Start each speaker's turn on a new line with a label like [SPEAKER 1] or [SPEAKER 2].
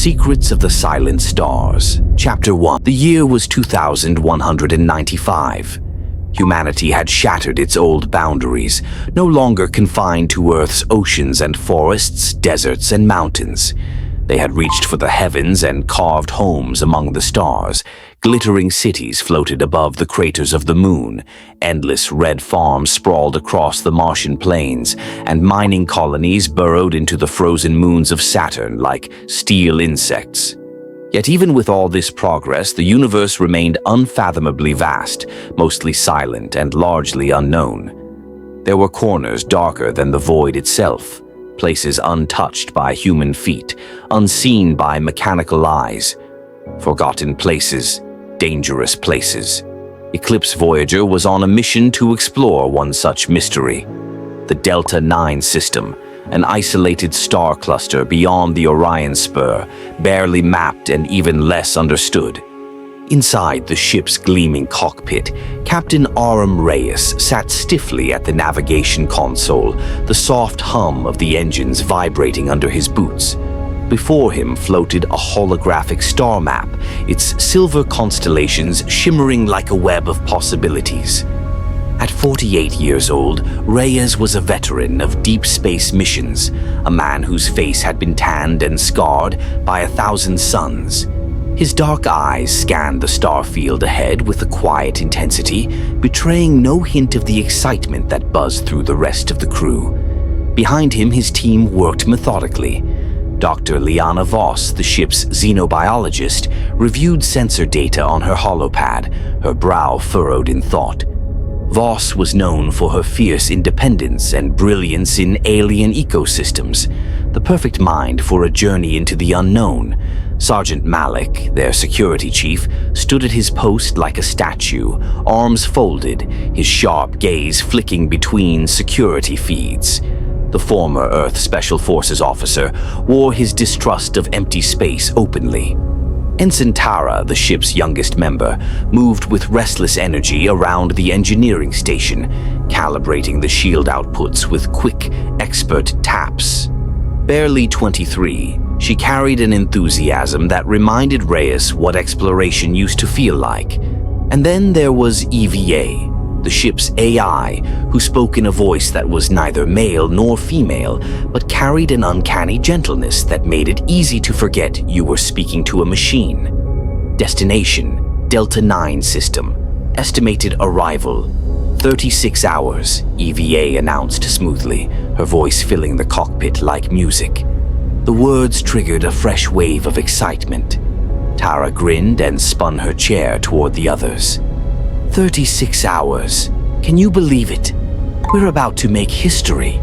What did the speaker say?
[SPEAKER 1] Secrets of the Silent Stars. Chapter 1. The year was 2195. Humanity had shattered its old boundaries, no longer confined to Earth's oceans and forests, deserts and mountains. They had reached for the heavens and carved homes among the stars. Glittering cities floated above the craters of the moon. Endless red farms sprawled across the Martian plains, and mining colonies burrowed into the frozen moons of Saturn like steel insects. Yet even with all this progress, the universe remained unfathomably vast, mostly silent and largely unknown. There were corners darker than the void itself, places untouched by human feet, unseen by mechanical eyes, forgotten places, dangerous places. Eclipse Voyager was on a mission to explore one such mystery. The Delta 9 system, an isolated star cluster beyond the Orion Spur, barely mapped and even less understood. Inside the ship's gleaming cockpit, Captain Aram Reyes sat stiffly at the navigation console, the soft hum of the engines vibrating under his boots. Before him floated a holographic star map, its silver constellations shimmering like a web of possibilities. At 48 years old, Reyes was a veteran of deep space missions, a man whose face had been tanned and scarred by 1,000 suns. His dark eyes scanned the star field ahead with a quiet intensity, betraying no hint of the excitement that buzzed through the rest of the crew. Behind him, his team worked methodically. Dr. Liana Voss, the ship's xenobiologist, reviewed sensor data on her holopad, her brow furrowed in thought. Voss was known for her fierce independence and brilliance in alien ecosystems, the perfect mind for a journey into the unknown. Sergeant Malik, their security chief, stood at his post like a statue, arms folded, his sharp gaze flicking between security feeds. The former Earth Special Forces officer wore his distrust of empty space openly. Ensign Tara, the ship's youngest member, moved with restless energy around the engineering station, calibrating the shield outputs with quick, expert taps. Barely 23, she carried an enthusiasm that reminded Reyes what exploration used to feel like. And then there was EVA, the ship's AI, who spoke in a voice that was neither male nor female, but carried an uncanny gentleness that made it easy to forget you were speaking to a machine. Destination, Delta 9 system. Estimated arrival, 36 hours, EVA announced smoothly, her voice filling the cockpit like music. The words triggered a fresh wave of excitement. Tara grinned and spun her chair toward the others. 36 hours. Can you believe it? We're about to make history.